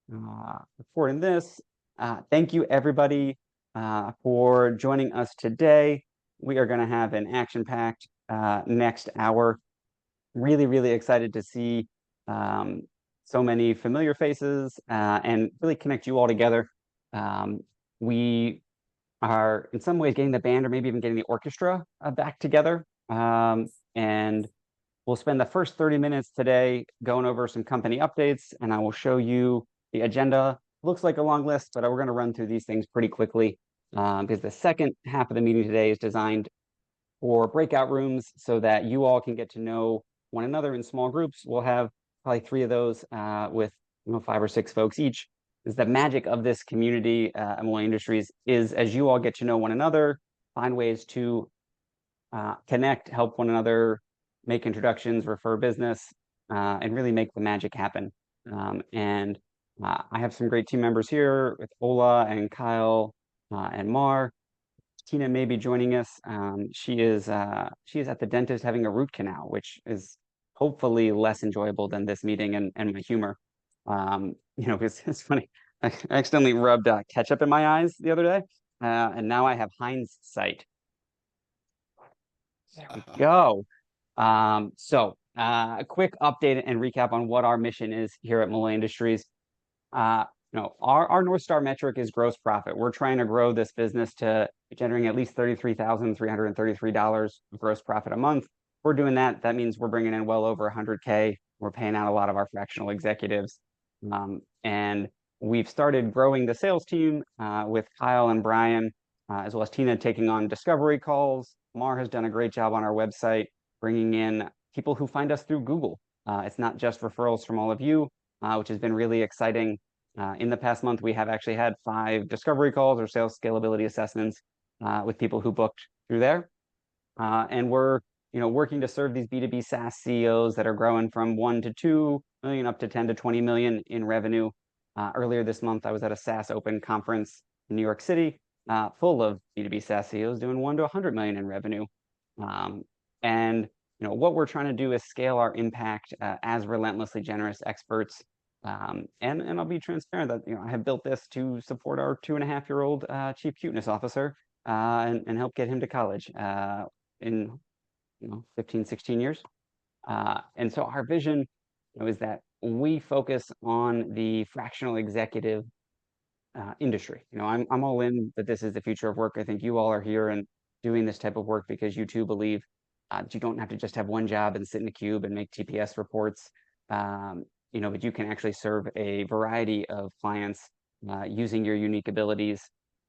recording this. Thank you, everybody, for joining us today. We are going to have an action-packed next hour. Really, really excited to see so many familiar faces and really connect you all together. We are in some ways getting the band or maybe even getting the orchestra back together. And we'll spend the first 30 minutes today going over some company updates, and I will show you the agenda. Looks like a long list, but we're going to run through these things pretty quickly because the second half of the meeting today is designed for breakout rooms so that you all can get to know one another in small groups. We'll have probably 3 of those with 5 or 6 folks each. Is the magic of this community at Malloy Industries is as you all get to know one another, find ways to connect, help one another, make introductions, refer business, and really make the magic happen. And I have some great team members here with Ola and Kyle and Mar. Tina may be joining us. She is at the dentist having a root canal, which is hopefully less enjoyable than this meeting and my humor. It's funny. I accidentally rubbed ketchup in my eyes the other day, and now I have hindsight. There we go. A quick update and recap on what our mission is here at Malloy Industries. Our North Star metric is gross profit. We're trying to grow this business to generating at least $33,333 of gross profit a month. We're doing that. That means we're bringing in well over 100K. We're paying out a lot of our fractional executives. And we've started growing the sales team with Kyle and Brian, as well as Tina taking on discovery calls. Mar has done a great job on our website, bringing in people who find us through Google. It's not just referrals from all of you, which has been really exciting. In the past month, we have actually had 5 discovery calls or sales scalability assessments with people who booked through there. And we're working to serve these B2B SaaS CEOs that are growing from 1 to 2 million up to 10 to 20 million in revenue. Earlier this month, I was at a SaaS Open conference in New York City, full of B2B SaaS CEOs doing 1 to 100 million in revenue. And what we're trying to do is scale our impact as relentlessly generous experts. And I'll be transparent that I have built this to support our 2.5-year-old chief cuteness officer and help get him to college in 15, 16 years. And so our vision is that we focus on the fractional executive industry. I'm all in that this is the future of work. I think you all are here and doing this type of work because you too believe that you don't have to just have one job and sit in a cube and make TPS reports. But you can actually serve a variety of clients using your unique abilities.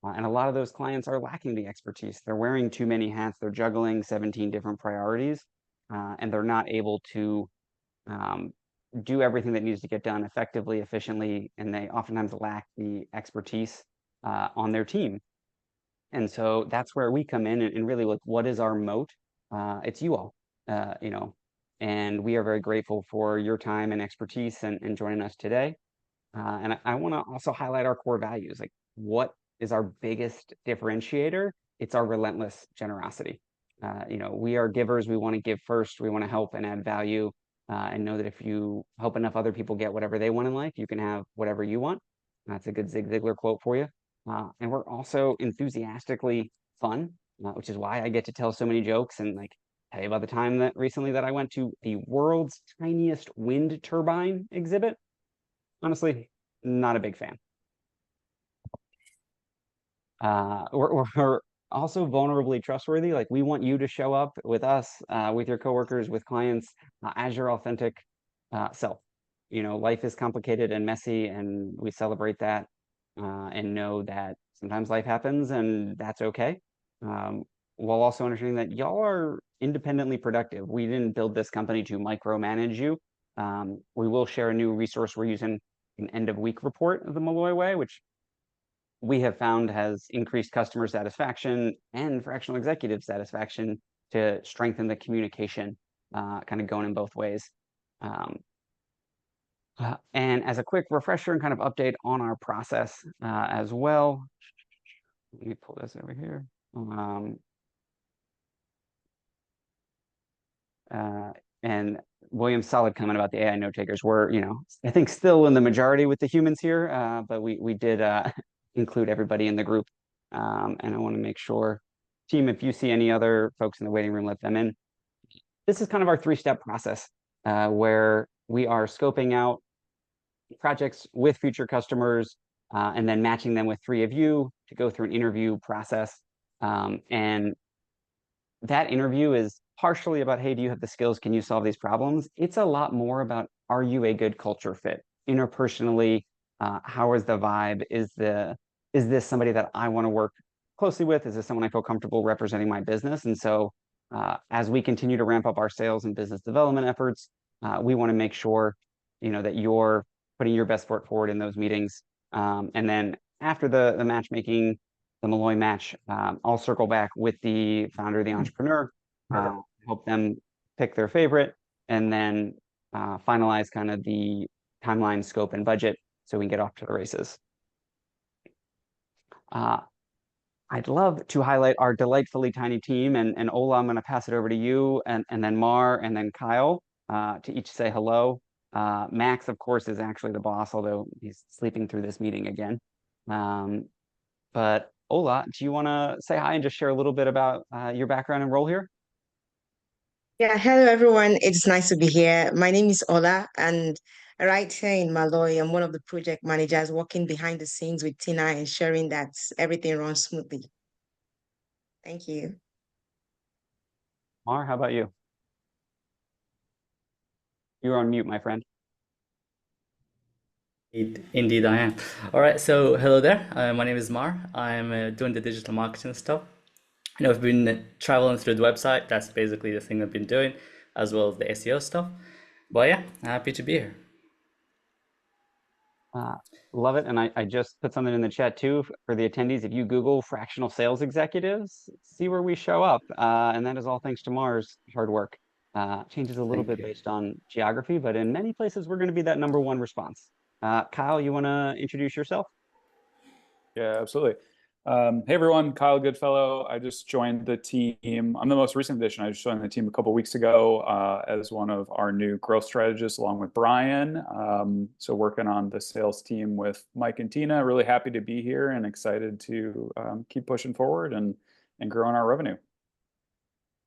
And a lot of those clients are lacking the expertise. They're wearing too many hats. They're juggling 17 different priorities, and they're not able to do everything that needs to get done effectively, efficiently, and they oftentimes lack the expertise on their team. And so that's where we come in and really look, what is our moat? It's you all, and we are very grateful for your time and expertise and joining us today. And I want to also highlight our core values. Like, what is our biggest differentiator? It's our relentless generosity. We are givers. We want to give first. We want to help and add value and know that if you help enough other people get whatever they want in life, you can have whatever you want. That's a good Zig Ziglar quote for you. And we're also enthusiastically fun, which is why I get to tell so many jokes and tell you about the time that recently that I went to the world's tiniest wind turbine exhibit. Honestly, not a big fan. We're also vulnerably trustworthy. We want you to show up with us, with your coworkers, with clients, as your authentic self. Life is complicated and messy, and we celebrate that and know that sometimes life happens, and that's okay. While also understanding that y'all are independently productive. We didn't build this company to micromanage you. We will share a new resource we're using, an end-of-week report of the Malloy Way, which we have found has increased customer satisfaction and fractional executive satisfaction to strengthen the communication, kind of going in both ways. And as a quick refresher and kind of update on our process as well, let me pull this over here. and William's solid comment about the AI note takers. We're, I think still in the majority with the humans here, but we did include everybody in the group. And I want to make sure, team, if you see any other folks in the waiting room, let them in. This is kind of our three-step process where we are scoping out projects with future customers and then matching them with three of you to go through an interview process. And that interview is partially about, hey, do you have the skills? Can you solve these problems? It's a lot more about, are you a good culture fit? Interpersonally, how is the vibe? Is this somebody that I want to work closely with? Is this someone I feel comfortable representing my business? And so as we continue to ramp up our sales and business development efforts, we want to make sure, that you're putting your best foot forward in those meetings. And then after the matchmaking, the Malloy match, I'll circle back with the founder, the entrepreneur, help them pick their favorite, and then finalize kind of the timeline, scope, and budget so we can get off to the races. I'd love to highlight our delightfully tiny team, and Ola, I'm going to pass it over to you, and then Mar, and then Kyle to each say hello. Max, of course, is actually the boss, although he's sleeping through this meeting again. But Ola, do you want to say hi and just share a little bit about your background and role here? Yeah, hello everyone. It's nice to be here. My name is Ola, and right here in Malloy, I'm one of the project managers working behind the scenes with Tina, ensuring that everything runs smoothly. Thank you. Mar, how about you? You're on mute, my friend. Indeed, I am. All right, so hello there. My name is Mar. I'm doing the digital marketing stuff. I've been traveling through the website. That's basically the thing I've been doing, as well as the SEO stuff. But yeah, happy to be here. Love it. And I just put something in the chat too for the attendees. If you Google fractional sales executives, see where we show up. And that is all thanks to Mar's hard work. Changes a little Thank bit you. based on geography, but in many places, we're going to be that number one response. Kyle, you want to introduce yourself? Yeah, absolutely. Hey everyone, Kyle Goodfellow. I just joined the team. I'm the most recent addition. I just joined the team a couple weeks ago as one of our new growth strategists along with Brian. So working on the sales team with Mike and Tina. Really happy to be here and excited to keep pushing forward and growing our revenue.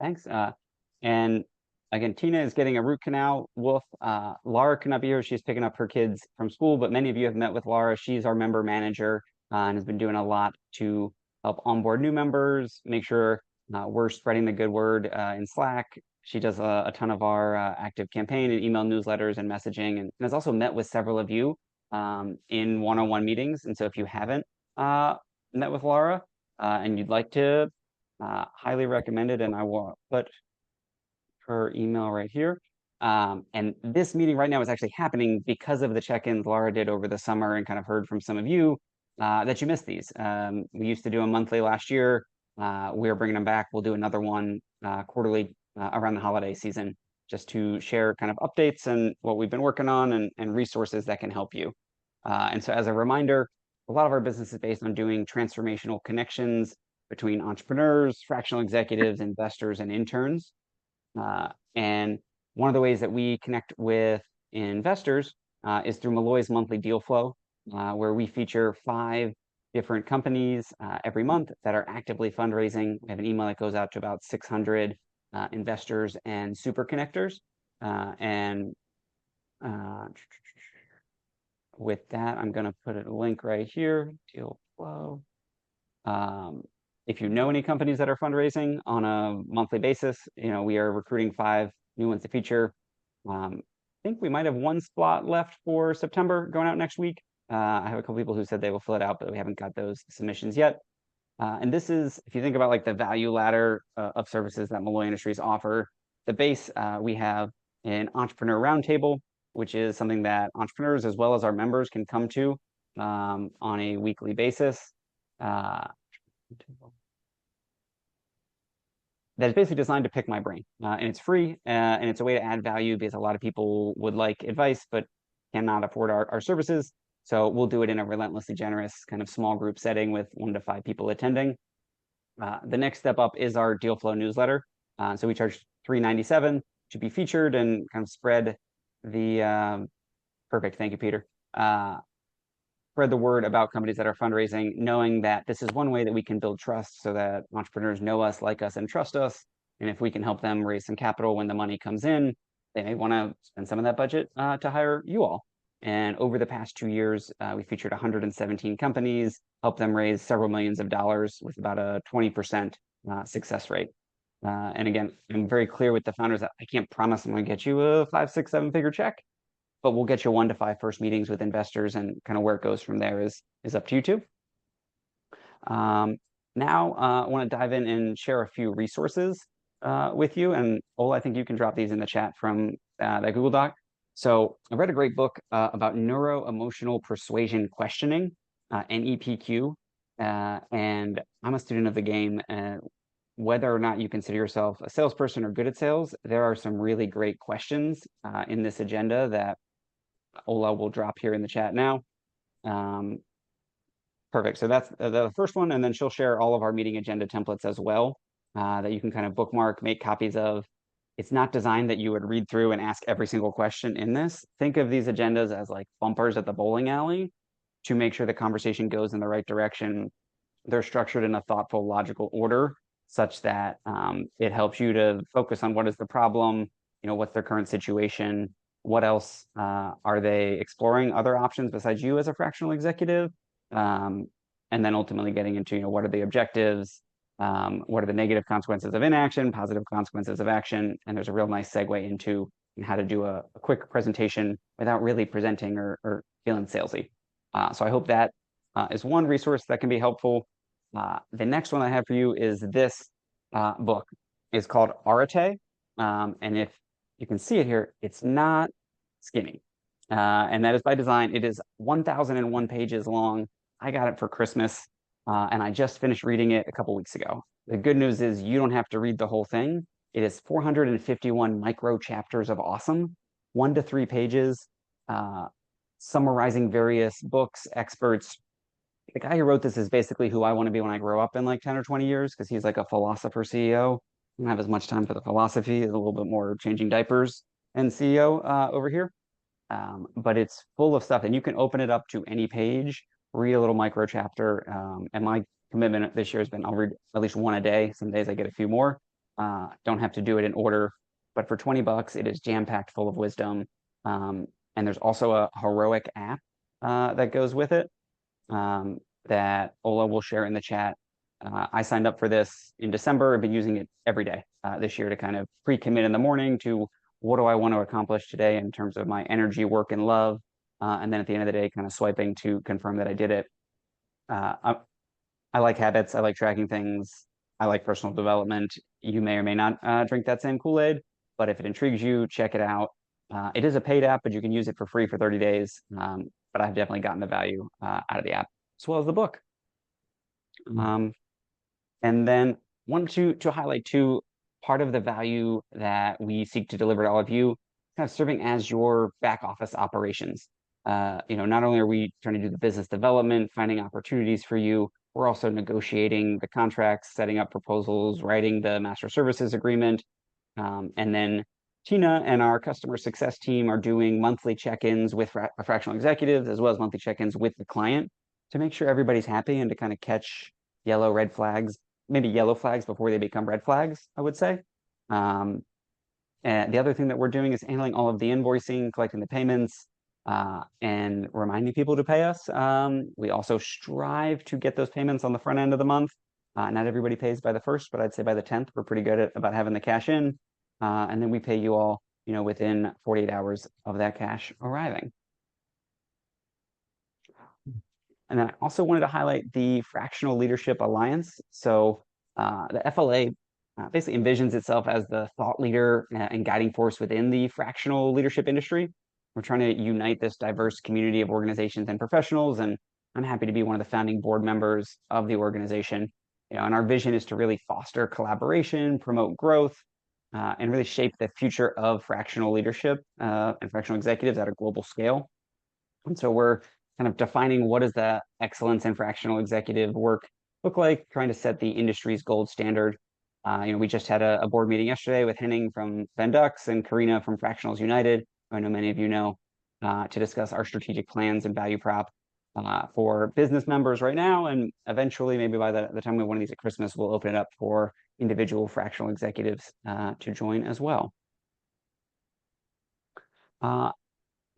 Thanks. And again, Tina is getting a root canal. Wolf, Laura cannot be here. She's picking up her kids from school, but many of you have met with Laura. She's our member manager and has been doing a lot to help onboard new members, make sure we're spreading the good word in Slack. She does a ton of our active campaign and email newsletters and messaging, and has also met with several of you in one-on-one meetings. And so if you haven't met with Laura and you'd like to, highly recommend it, and I will put her email right here. And this meeting right now is actually happening because of the check-ins Laura did over the summer and kind of heard from some of you that you missed these. We used to do them monthly last year. We're bringing them back. We'll do another one quarterly around the holiday season, just to share kind of updates and what we've been working on and resources that can help you. And so as a reminder, a lot of our business is based on doing transformational connections between entrepreneurs, fractional executives, investors, and interns. And one of the ways that we connect with investors is through Malloy's monthly deal flow, where we feature 5 different companies every month that are actively fundraising. We have an email that goes out to about 600 investors and super connectors. And with that, I'm going to put a link right here, deal flow. If you know any companies that are fundraising on a monthly basis, we are recruiting 5 new ones to feature. I think we might have 1 spot left for September going out next week. I have a couple people who said they will fill it out, but we haven't got those submissions yet. And this is, if you think about like the value ladder of services that Malloy Industries offer, the base, we have an entrepreneur roundtable, which is something that entrepreneurs as well as our members can come to on a weekly basis. That is basically designed to pick my brain, and it's free, and it's a way to add value because a lot of people would like advice but cannot afford our services. So we'll do it in a relentlessly generous kind of small group setting with 1 to 5 people attending. The next step up is our deal flow newsletter. So we charge $3.97. to be featured and kind of spread the perfect. Thank you, Peter. Spread the word about companies that are fundraising, knowing that this is one way that we can build trust so that entrepreneurs know us, like us, and trust us. And if we can help them raise some capital when the money comes in, they may want to spend some of that budget to hire you all. And over the past 2 years, we featured 117 companies, helped them raise several millions of dollars with about a 20% success rate. And again, I'm very clear with the founders that I can't promise I'm going to get you a 5, 6, 7-figure check, but we'll get you 1 to 5 first meetings with investors, and kind of where it goes from there is up to you too. Now, I want to dive in and share a few resources with you. And Ola, I think you can drop these in the chat from that Google Doc. So I read a great book about neuro-emotional persuasion questioning, NEPQ, and I'm a student of the game. Whether or not you consider yourself a salesperson or good at sales, there are some really great questions in this agenda that Ola will drop here in the chat now. Perfect. So that's the first one, and then she'll share all of our meeting agenda templates as well that you can kind of bookmark, make copies of. It's not designed that you would read through and ask every single question in this. Think of these agendas as like bumpers at the bowling alley to make sure the conversation goes in the right direction. They're structured in a thoughtful, logical order such that it helps you to focus on what is the problem, what's their current situation, what else are they exploring, other options besides you as a fractional executive, and then ultimately getting into, what are the objectives, what are the negative consequences of inaction, positive consequences of action, and there's a real nice segue into how to do a quick presentation without really presenting or feeling salesy. So I hope that is one resource that can be helpful. The next one I have for you is this book. It's called Arate, and if you can see it here, it's not skinny, and that is by design. It is 1,001 pages long. I got it for Christmas, and I just finished reading it a couple weeks ago. The good news is you don't have to read the whole thing. It is 451 micro chapters of awesome, 1 to 3 pages, summarizing various books, experts. The guy who wrote this is basically who I want to be when I grow up in like 10 or 20 years, because he's like a philosopher CEO. I don't have as much time for the philosophy, a little bit more changing diapers and CEO over here. But it's full of stuff, and you can open it up to any page, read a little micro chapter. And my commitment this year has been I'll read at least 1 a day. Some days I get a few more. Don't have to do it in order, but for $20, it is jam-packed full of wisdom. And there's also a heroic app that goes with it that Ola will share in the chat. I signed up for this in December. I've been using it every day this year to kind of pre-commit in the morning to what do I want to accomplish today in terms of my energy, work, and love. And then at the end of the day, kind of swiping to confirm that I did it. I like habits. I like tracking things. I like personal development. You may or may not drink that same Kool-Aid, but if it intrigues you, check it out. It is a paid app, but you can use it for free for 30 days. But I've definitely gotten the value out of the app, as well as the book. And then wanted to highlight too, part of the value that we seek to deliver to all of you, kind of serving as your back office operations. Not only are we trying to do the business development, finding opportunities for you, we're also negotiating the contracts, setting up proposals, writing the master services agreement. And then Tina and our customer success team are doing monthly check-ins with fractional executives, as well as monthly check-ins with the client to make sure everybody's happy and to kind of catch yellow, red flags, maybe yellow flags before they become red flags, I would say. And the other thing that we're doing is handling all of the invoicing, collecting the payments, and reminding people to pay us. We also strive to get those payments on the front end of the month. Not everybody pays by the 1st, but I'd say by the 10th, we're pretty good about having the cash in. And then we pay you all, within 48 hours of that cash arriving. And then I also wanted to highlight the Fractional Leadership Alliance. So the FLA basically envisions itself as the thought leader and guiding force within the fractional leadership industry. We're trying to unite this diverse community of organizations and professionals, and I'm happy to be one of the founding board members of the organization. And our vision is to really foster collaboration, promote growth, and really shape the future of fractional leadership and fractional executives at a global scale. And so we're kind of defining what does the excellence in fractional executive work look like, trying to set the industry's gold standard. We just had a board meeting yesterday with Henning from Vendux and Karina from Fractionals United, who I know many of you know, to discuss our strategic plans and value prop for business members right now. And eventually, maybe by the time we have one of these at Christmas, we'll open it up for individual fractional executives to join as well.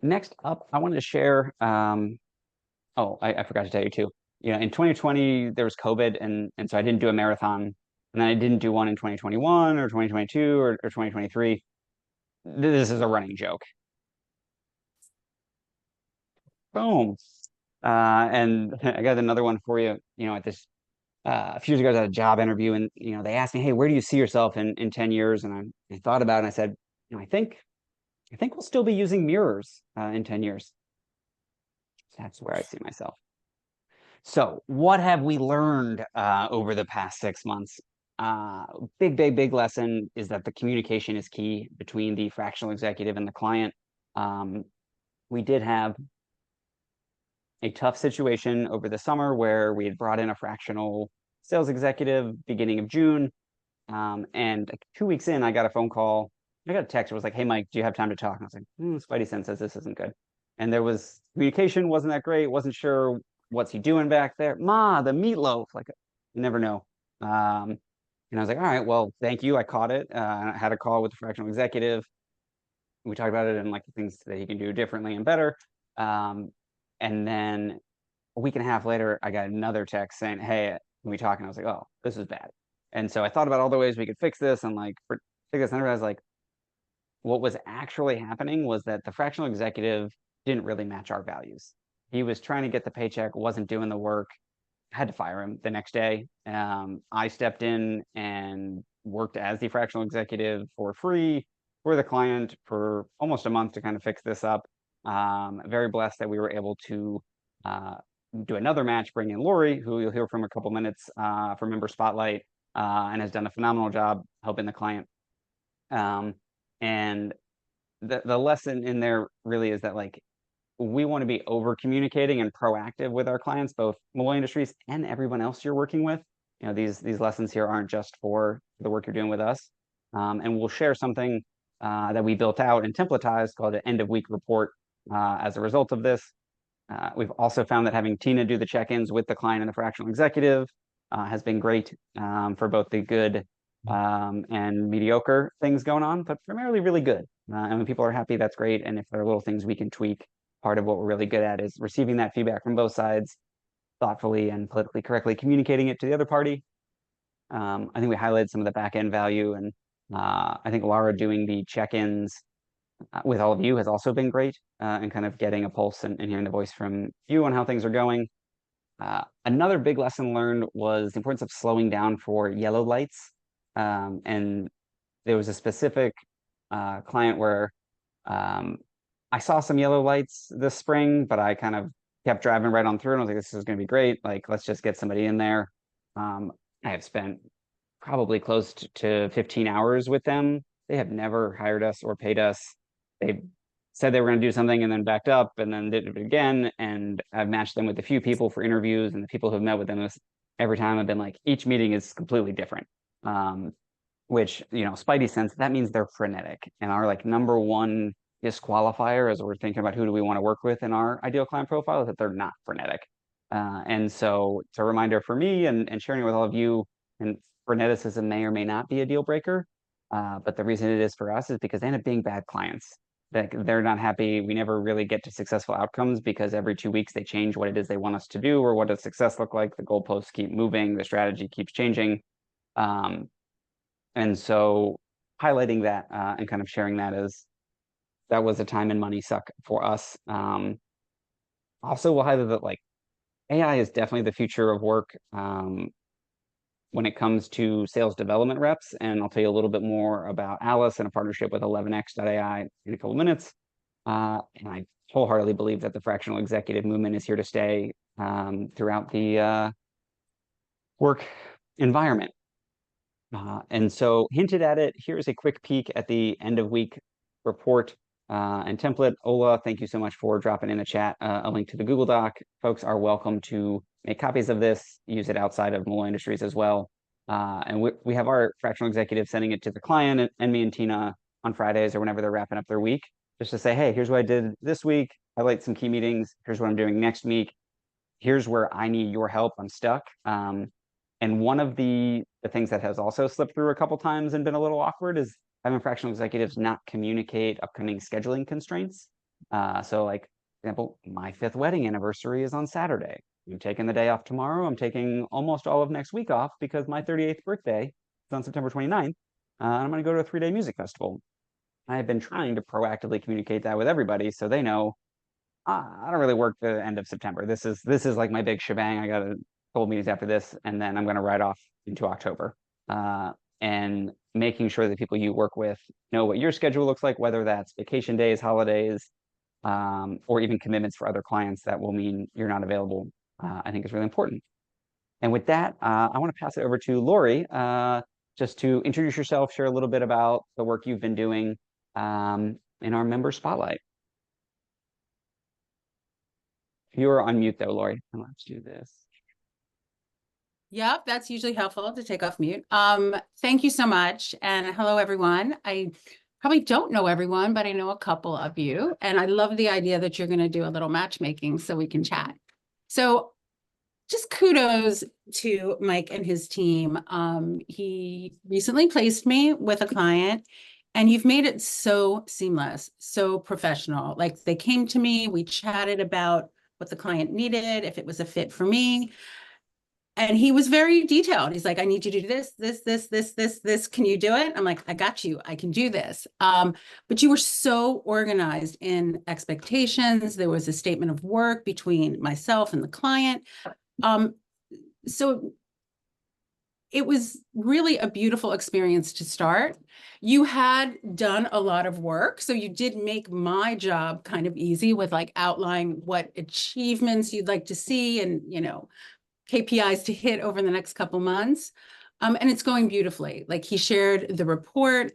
Next up, I wanted to share, oh, I forgot to tell you too. In 2020, there was COVID, and so I didn't do a marathon. And then I didn't do one in 2021 or 2022 or 2023. This is a running joke. Boom. And I got another one for you. At this, a few years ago, I was at a job interview, and they asked me, "Hey, where do you see yourself in 10 years?" And I thought about it, and I said, I think we'll still be using mirrors in 10 years. That's where I see myself. So what have we learned over the past 6 months? Big lesson is that the communication is key between the fractional executive and the client. We did have a tough situation over the summer where we had brought in a fractional sales executive beginning of June. And like 2 weeks in, I got a phone call. I got a text. It was like, "Hey, Mike, do you have time to talk?" And I was like, Spidey sense says this isn't good. And there was communication wasn't that great. Wasn't sure what's he doing back there. Ma, the meatloaf. Like, you never know. And I was like, all right, well, thank you. I caught it. I had a call with the fractional executive. We talked about it and like the things that he can do differently and better. And then a week and a half later, I got another text saying, "Hey, can we talk?" And I was like, "Oh, this is bad." And so I thought about all the ways we could fix this and like fix this. And I was like, what was actually happening was that the fractional executive didn't really match our values. He was trying to get the paycheck, wasn't doing the work, had to fire him the next day. I stepped in and worked as the fractional executive for free for the client for almost a month to kind of fix this up. Very blessed that we were able to do another match, bring in Lori, who you'll hear from a couple minutes from Member Spotlight, and has done a phenomenal job helping the client. And the lesson in there really is that like we want to be over communicating and proactive with our clients, both Malloy Industries and everyone else you're working with. These lessons here aren't just for the work you're doing with us. And we'll share something that we built out and templatized called an end of week report as a result of this. We've also found that having Tina do the check-ins with the client and the fractional executive has been great for both the good and mediocre things going on, but primarily really good. And when people are happy, that's great. And if there are little things we can tweak, part of what we're really good at is receiving that feedback from both sides, thoughtfully and politically correctly communicating it to the other party. I think we highlighted some of the back end value, and I think Laura doing the check-ins with all of you has also been great, and kind of getting a pulse and hearing the voice from you on how things are going. Another big lesson learned was the importance of slowing down for yellow lights. And there was a specific client where I saw some yellow lights this spring, but I kind of kept driving right on through, and I was like, this is going to be great. Like, let's just get somebody in there. I have spent probably close to 15 hours with them. They have never hired us or paid us. They said they were going to do something and then backed up and then did it again. And I've matched them with a few people for interviews, and the people who've met with them every time have been like, each meeting is completely different. Which, Spidey sense, that means they're frenetic. And our like number one disqualifier as we're thinking about who do we want to work with in our ideal client profile is that they're not frenetic. And so it's a reminder for me and sharing it with all of you, and freneticism may or may not be a deal breaker. But the reason it is for us is because they end up being bad clients. They're not happy. We never really get to successful outcomes because every 2 weeks they change what it is they want us to do or what does success look like. The goalposts keep moving. The strategy keeps changing. And so highlighting that and kind of sharing that as that was a time and money suck for us. Also, we'll highlight that like AI is definitely the future of work when it comes to sales development reps. And I'll tell you a little bit more about Alice and a partnership with 11x.ai in a couple of minutes. And I wholeheartedly believe that the fractional executive movement is here to stay throughout the work environment. And so hinted at it, here's a quick peek at the end of week report and template. Ola, thank you so much for dropping in the chat a link to the Google Doc. Folks are welcome to make copies of this, use it outside of Malloy Industries as well. And we have our fractional executive sending it to the client and me and Tina on Fridays or whenever they're wrapping up their week, just to say, hey, here's what I did this week. Highlight some key meetings. Here's what I'm doing next week. Here's where I need your help. I'm stuck. And one of the things that has also slipped through a couple times and been a little awkward is having fractional executives not communicate upcoming scheduling constraints. So like, for example, my 5th wedding anniversary is on Saturday. I'm taking the day off tomorrow. I'm taking almost all of next week off because my 38th birthday is on September 29th. I'm going to go to a 3-day music festival. I have been trying to proactively communicate that with everybody so they know I don't really work the end of September. This is like my big shebang. I got a couple meetings after this, and then I'm going to ride off into October. And making sure that people you work with know what your schedule looks like, whether that's vacation days, holidays, or even commitments for other clients that will mean you're not available, I think is really important. And with that, I want to pass it over to Lori, just to introduce yourself, share a little bit about the work you've been doing in our member spotlight. You're on mute though, Lori. Let's do this. Yep, that's usually helpful to take off mute. Thank you so much. And hello, everyone. I probably don't know everyone, but I know a couple of you. And I love the idea that you're going to do a little matchmaking so we can chat. So just kudos to Mike and his team. He recently placed me with a client, and you've made it so seamless, so professional. Like, they came to me, we chatted about what the client needed, if it was a fit for me. And he was very detailed. He's like, I need you to do this. Can you do it? I'm like, I got you. I can do this. But you were so organized in expectations. There was a statement of work between myself and the client. So it was really a beautiful experience to start. You had done a lot of work, so you did make my job kind of easy with like outlining what achievements you'd like to see and, you know, KPIs to hit over the next couple months. And it's going beautifully. Like, he shared the report.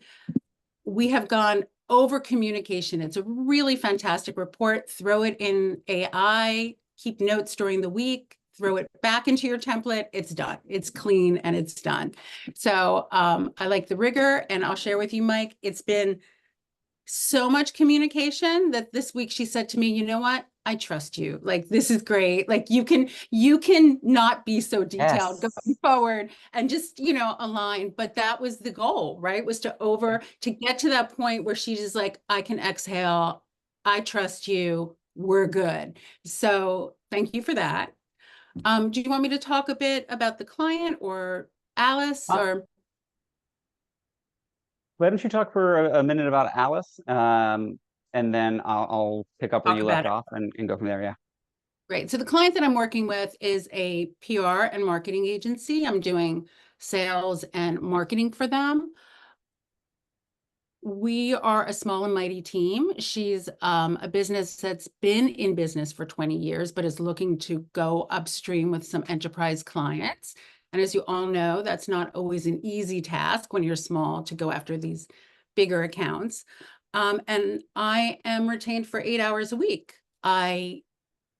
We have gone over communication. It's a really fantastic report. Throw it in AI, keep notes during the week, throw it back into your template. It's done. It's clean and it's done. So I like the rigor, and I'll share with you, Mike, it's been so much communication that this week she said to me, you know what? I trust you. Like, this is great. Like, you can not be so detailed going forward and just, you know, align. But that was the goal, right? Was to get to that point where she's just like, I can exhale. I trust you. We're good. So thank you for that. Do you want me to talk a bit about the client or Alice or? Why don't you talk for a minute about Alice, and then I'll pick up where you left off and go from there. Yeah. Great. So the client that I'm working with is a PR and marketing agency. I'm doing sales and marketing for them. We are a small and mighty team. She's a business that's been in business for 20 years, but is looking to go upstream with some enterprise clients. And as you all know, that's not always an easy task when you're small to go after these bigger accounts. And I am retained for 8 hours a week. I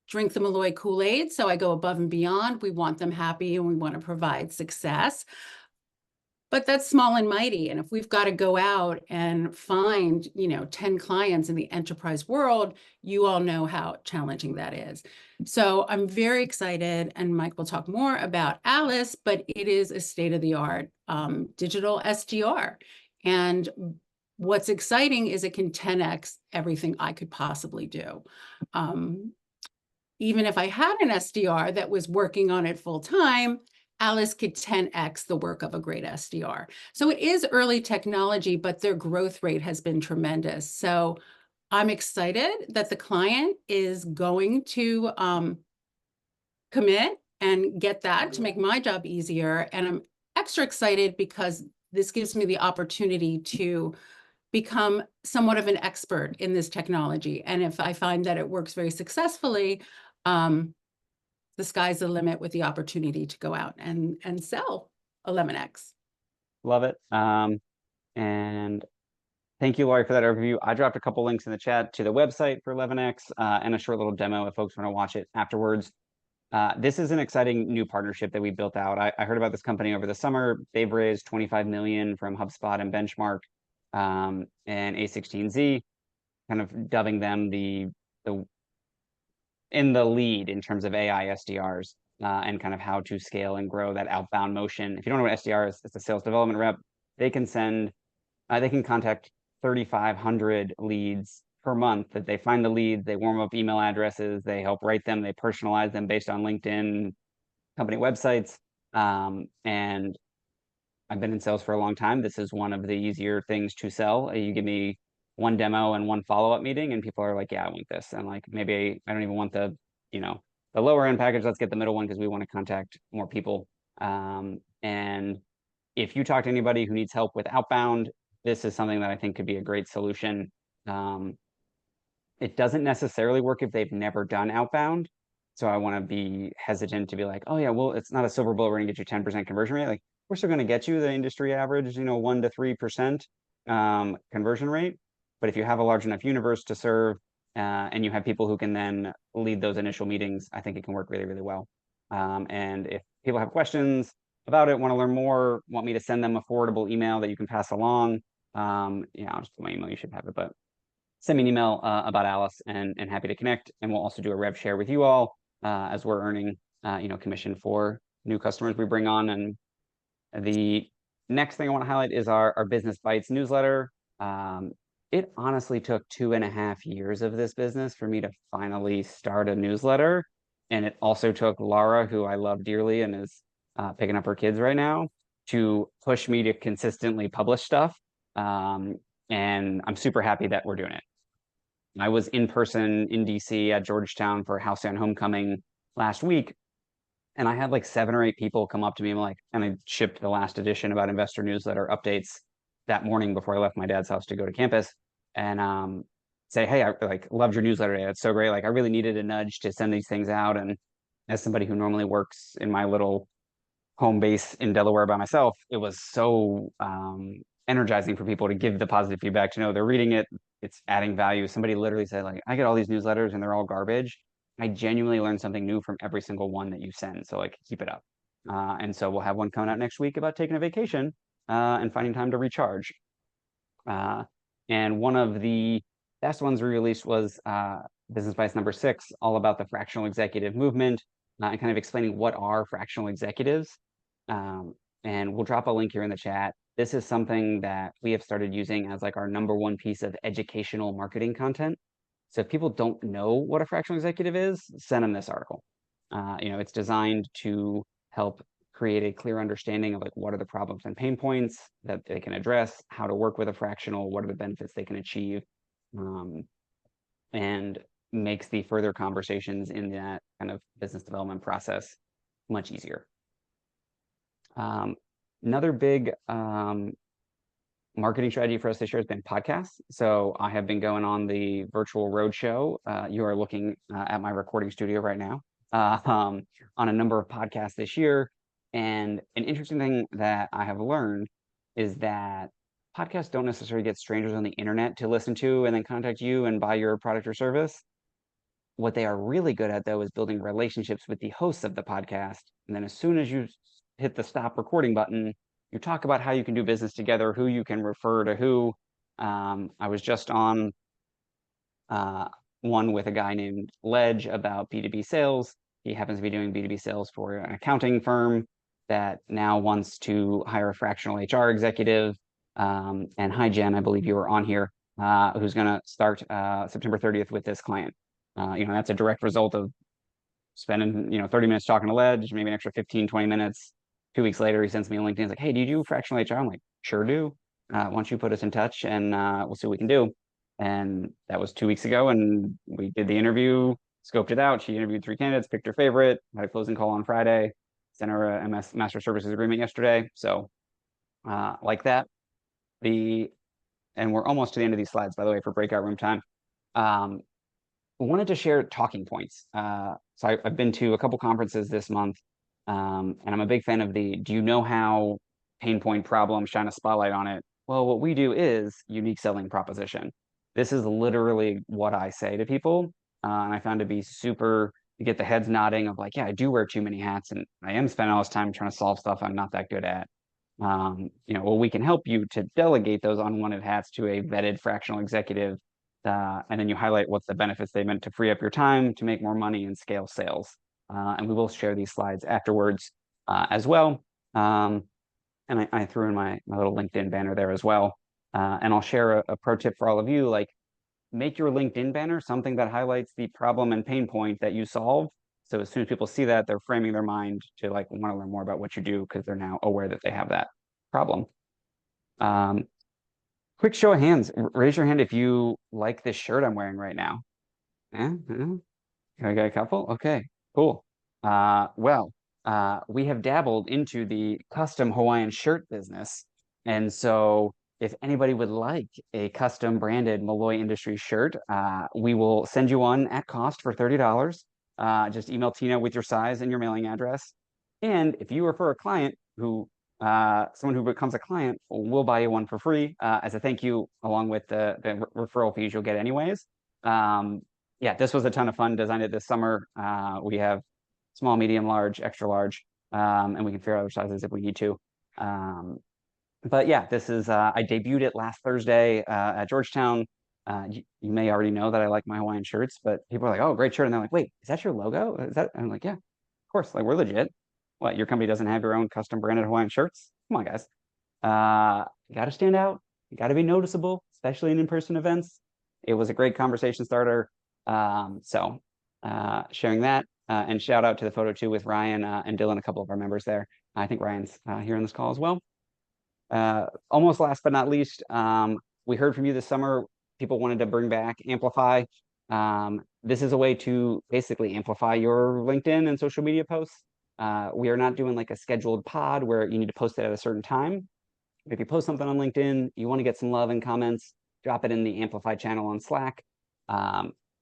drink the Malloy Kool-Aid, so I go above and beyond. We want them happy and we want to provide success. But that's small and mighty. And if we've got to go out and find, you know, 10 clients in the enterprise world, you all know how challenging that is. So I'm very excited, and Mike will talk more about Alice, but it is a state-of-the-art digital SDR. And what's exciting is it can 10x everything I could possibly do. Even if I had an SDR that was working on it full time, Alice could 10x the work of a great SDR. So it is early technology, but their growth rate has been tremendous. So I'm excited that the client is going to commit and get that to make my job easier. And I'm extra excited because this gives me the opportunity to become somewhat of an expert in this technology. And if I find that it works very successfully, the sky's the limit with the opportunity to go out and sell 11X. Love it. And thank you, Lori, for that overview. I dropped a couple links in the chat to the website for 11X and a short little demo if folks want to watch it afterwards. This is an exciting new partnership that we built out. I heard about this company over the summer. They've raised 25 million from HubSpot and Benchmark, and A16Z, kind of dubbing them the in the lead in terms of AI SDRs, and kind of how to scale and grow that outbound motion. If you don't know what SDR is, it's a sales development rep. They can contact 3,500 leads per month. That they find the leads, they warm up email addresses, they help write them, they personalize them based on LinkedIn, company websites. And I've been in sales for a long time. This is one of the easier things to sell. You give me one demo and one follow-up meeting, and people are like, yeah, I want this. And like, maybe I don't even want the, the lower end package. Let's get the middle one because we want to contact more people. And if you talk to anybody who needs help with outbound, this is something that I think could be a great solution. It doesn't necessarily work if they've never done outbound. So I want to be hesitant to be like, oh yeah, well, it's not a silver bullet. We're gonna get you 10% conversion rate. Like, we're still gonna get you the industry average, 1 to 3% conversion rate. But if you have a large enough universe to serve, and you have people who can then lead those initial meetings, I think it can work really, really well. And if people have questions about it, want to learn more, want me to send them a forwardable email that you can pass along, I'll just put my email, you should have it, but send me an email about Alice, and happy to connect. And we'll also do a rev share with you all, as we're earning commission for new customers we bring on. And the next thing I want to highlight is our Business Bites newsletter. It honestly took 2.5 years of this business for me to finally start a newsletter. And it also took Laura, who I love dearly and is picking up her kids right now, to push me to consistently publish stuff. And I'm super happy that we're doing it. I was in person in DC at Georgetown for Halcyon Homecoming last week, and I had like 7 or 8 people come up to me and I shipped the last edition about investor newsletter updates that morning before I left my dad's house to go to campus, and say, hey, I loved your newsletter today. It's so great. Like, I really needed a nudge to send these things out. And as somebody who normally works in my little home base in Delaware by myself, it was so energizing for people to give the positive feedback, to know they're reading it, it's adding value. Somebody literally said, like, I get all these newsletters and they're all garbage. I genuinely learn something new from every single one that you send. So like, keep it up. And so we'll have one coming out next week about taking a vacation and finding time to recharge. And one of the best ones we released was Business Bites number 6, all about the fractional executive movement, and kind of explaining what are fractional executives. And we'll drop a link here in the chat. This is something that we have started using as like our #1 piece of educational marketing content. So if people don't know what a fractional executive is, send them this article. It's designed to help create a clear understanding of like, what are the problems and pain points that they can address, how to work with a fractional, what are the benefits they can achieve, and makes the further conversations in that kind of business development process much easier. Another big marketing strategy for us this year has been podcasts. So I have been going on the virtual roadshow. You are looking at my recording studio right now, on a number of podcasts this year. And an interesting thing that I have learned is that podcasts don't necessarily get strangers on the internet to listen to and then contact you and buy your product or service. What they are really good at, though, is building relationships with the hosts of the podcast. And then as soon as you hit the stop recording button, you talk about how you can do business together, who you can refer to who. I was just on one with a guy named Ledge about B2B sales. He happens to be doing B2B sales for an accounting firm that now wants to hire a fractional HR executive. And hi, Jen, I believe you were on here, who's going to start September 30th with this client. That's a direct result of spending 30 minutes talking to Ledge, maybe an extra 15, 20 minutes. 2 weeks later, he sends me a LinkedIn. He's like, hey, do you do fractional HR? I'm like, sure do. Why don't you put us in touch, and we'll see what we can do. And that was 2 weeks ago, and we did the interview, scoped it out. She interviewed 3 candidates, picked her favorite, had a closing call on Friday, sent her a master services agreement yesterday. So like that. And we're almost to the end of these slides, by the way, for breakout room time. Wanted to share talking points. So I've been to a couple conferences this month, and I'm a big fan of do you know how, pain point, problem, shine a spotlight on it. Well, what we do is unique selling proposition. This is literally what I say to people, and I found to be super you get the heads nodding of like, yeah, I do wear too many hats and I am spending all this time trying to solve stuff I'm not that good at. Well, we can help you to delegate those unwanted hats to a vetted fractional executive. And then you highlight what's the benefits they meant to free up your time to make more money and scale sales. And we will share these slides afterwards as well. And I threw in my little LinkedIn banner there as well. And I'll share a pro tip for all of you, like make your LinkedIn banner something that highlights the problem and pain point that you solve. So as soon as people see that, they're framing their mind to like want to learn more about what you do because they're now aware that they have that problem. Quick show of hands. Raise your hand if you like this shirt I'm wearing right now. Yeah, I got a couple? Okay, cool. We have dabbled into the custom Hawaiian shirt business. And so if anybody would like a custom branded Malloy Industries shirt, we will send you one at cost for $30. Just email Tina with your size and your mailing address. And if you refer a client who, someone who becomes a client, we'll buy you one for free as a thank you, along with the referral fees you'll get anyways. Yeah, this was a ton of fun. Designed it this summer. We have small, medium, large, extra large, and we can figure out other sizes if we need to. But yeah, this is, I debuted it last Thursday at Georgetown. You may already know that I like my Hawaiian shirts, but people are like, oh, great shirt. And they're like, wait, is that your logo? Is that? And I'm like, yeah, of course. Like, we're legit. What, your company doesn't have your own custom branded Hawaiian shirts? Come on, guys. You got to stand out. You got to be noticeable, especially in in-person events. It was a great conversation starter. Sharing that and shout out to the photo too with Ryan and Dylan, a couple of our members there. I think Ryan's here on this call as well. Almost last but not least, we heard from you this summer. People wanted to bring back Amplify. This is a way to basically amplify your LinkedIn and social media posts. We are not doing like a scheduled pod where you need to post it at a certain time. If you post something on LinkedIn, you want to get some love and comments, drop it in the Amplify channel on Slack.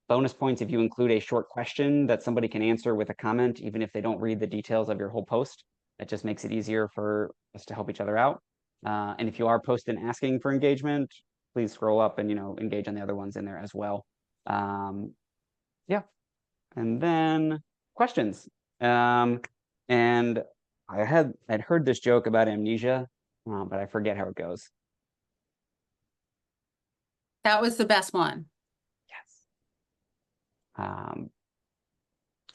Bonus points if you include a short question that somebody can answer with a comment, even if they don't read the details of your whole post. That just makes it easier for us to help each other out. And if you are posting asking for engagement, please scroll up and engage on the other ones in there as well. Yeah, and then questions. And I'd heard this joke about amnesia, but I forget how it goes. That was the best one. Yes.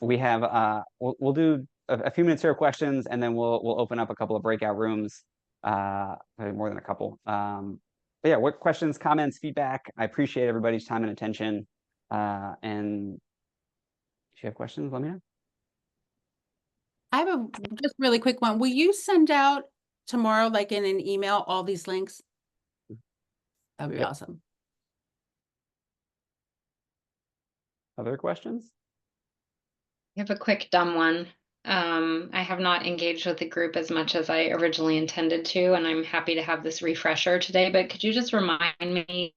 We have we'll do a few minutes here of questions, and then we'll open up a couple of breakout rooms. Maybe more than a couple. But yeah, what questions, comments, feedback? I appreciate everybody's time and attention. And if you have questions, let me know. I have a just really quick one. Will you send out tomorrow, like in an email, all these links? That'd be awesome. Other questions? I have a quick dumb one. I have not engaged with the group as much as I originally intended to, and I'm happy to have this refresher today, but could you just remind me,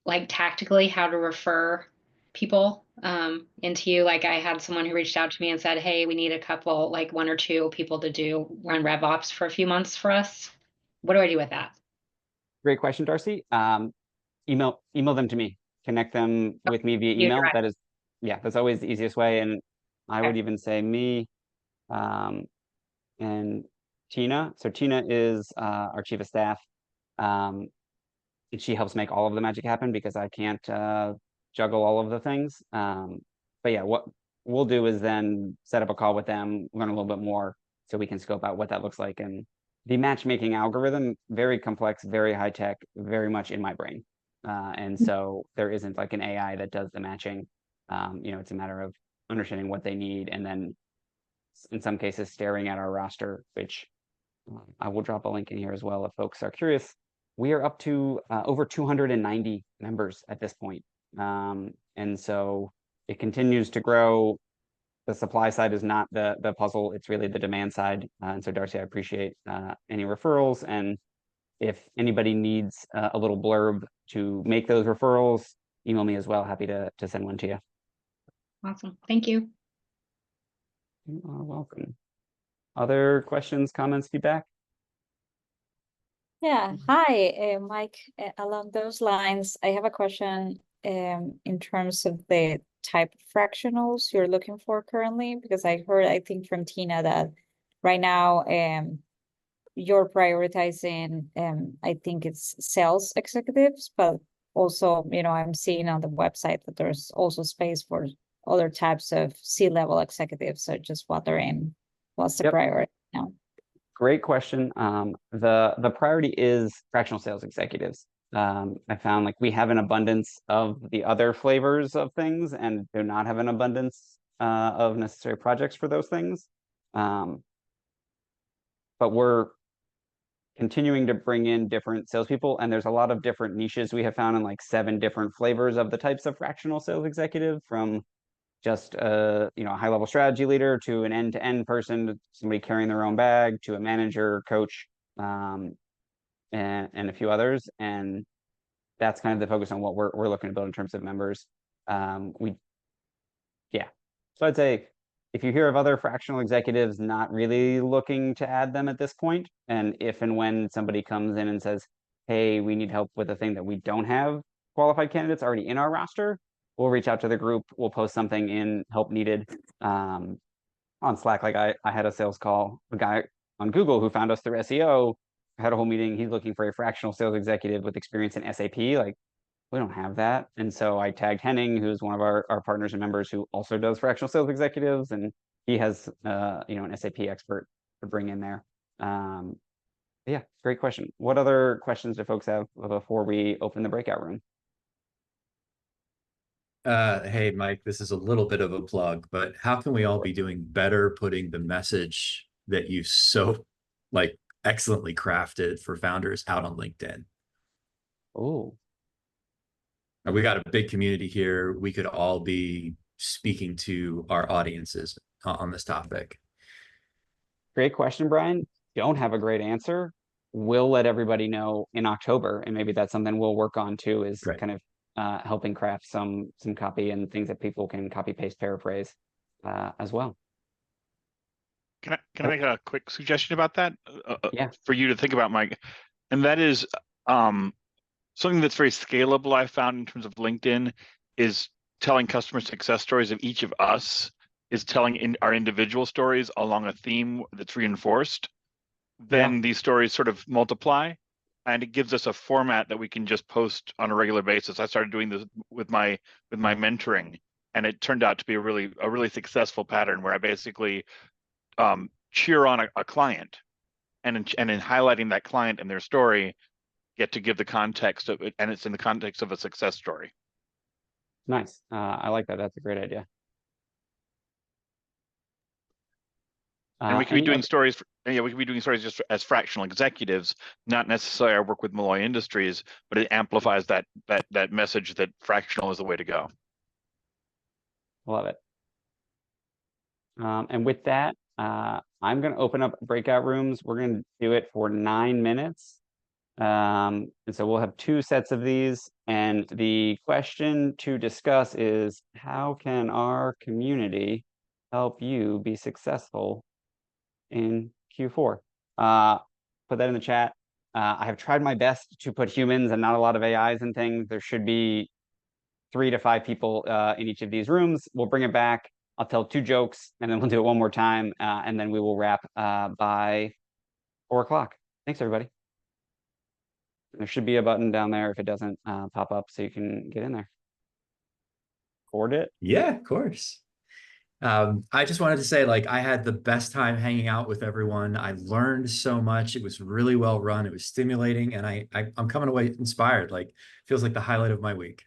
like tactically, how to refer people into you? Like I had someone who reached out to me and said, hey, we need a couple, like 1 or 2 people to run RevOps for a few months for us. What do I do with that? Great question, Darcy. Email them to me. Connect them with me via email. That is, yeah, that's always the easiest way. And I would even say me and Tina. So Tina is our chief of staff. And she helps make all of the magic happen because I can't juggle all of the things. But yeah, what we'll do is then set up a call with them, learn a little bit more so we can scope out what that looks like. And the matchmaking algorithm, very complex, very high tech, very much in my brain. And so there isn't like an AI that does the matching. It's a matter of understanding what they need and then in some cases staring at our roster, which I will drop a link in here as well if folks are curious. We are up to over 290 members at this point. And so it continues to grow. The supply side is not the puzzle, it's really the demand side. And so Darcy, I appreciate any referrals. And if anybody needs a little blurb to make those referrals, email me as well. Happy to send one to you. Awesome. Thank you. You are welcome. Other questions, comments, feedback? Yeah, hi, Mike. Along those lines, I have a question in terms of the type of fractionals you're looking for currently? Because I heard, I think from Tina that right now you're prioritizing, I think it's sales executives, but also, you know, I'm seeing on the website that there's also space for other types of C-level executives. So just wondering what's the Yep. priority now? Great question. The priority is fractional sales executives. I found like we have an abundance of the other flavors of things and do not have an abundance of necessary projects for those things. But we're continuing to bring in different salespeople, and there's a lot of different niches we have found in like 7 different flavors of the types of fractional sales executive, from just a high-level strategy leader to an end-to-end person, somebody carrying their own bag, to a manager, coach, and a few others. And that's kind of the focus on what we're looking to build in terms of members. So I'd say if you hear of other fractional executives, not really looking to add them at this point, and if and when somebody comes in and says, hey, we need help with a thing that we don't have qualified candidates already in our roster, we'll reach out to the group. We'll post something in help needed on Slack. Like I had a sales call, a guy on Google who found us through SEO, had a whole meeting. He's looking for a fractional sales executive with experience in SAP. Like, we don't have that. And so I tagged Henning, who's one of our partners and members who also does fractional sales executives. And he has, an SAP expert to bring in there. Yeah, great question. What other questions do folks have before we open the breakout room? Hey, Mike, this is a little bit of a plug, but how can we all be doing better putting the message that you so excellently crafted for founders out on LinkedIn? Oh, We got a big community here. We could all be speaking to our audiences on this topic. great question, Brian. Don't have a great answer. We'll let everybody know in October, and maybe that's something we'll work on too, is Right. kind of helping craft some copy and things that people can copy, paste, paraphrase as well. Can I make a quick suggestion about that? Yeah. For you to think about, Mike, and that is something that's very scalable. I found in terms of LinkedIn is telling customer success stories of each of us, is telling in our individual stories along a theme that's reinforced. Then these stories sort of multiply, and it gives us a format that we can just post on a regular basis. I started doing this with my mentoring, and it turned out to be a really successful pattern where I basically cheer on a client, and in highlighting that client and their story, get to give the context of it, and it's in the context of a success story. Nice. I like that. That's a great idea. And we could be doing stories. We could be doing stories just as fractional executives, not necessarily I work with Malloy Industries, but it amplifies that message that fractional is the way to go. Love it. And with that, I'm going to open up breakout rooms. We're going to do it for 9 minutes. And so we'll have 2 sets of these. And the question to discuss is, how can our community help you be successful in Q4? Put that in the chat. I have tried my best to put humans and not a lot of AIs and things. There should be 3 to 5 people in each of these rooms. We'll bring it back. I'll tell 2 jokes, and then we'll do it one more time, and then we will wrap by 4 o'clock. Thanks, everybody. There should be a button down there if it doesn't pop up, so you can get in there. Record it. Yeah, of course. I just wanted to say, I had the best time hanging out with everyone. I learned so much. It was really well run. It was stimulating, and I'm coming away inspired. Feels like the highlight of my week.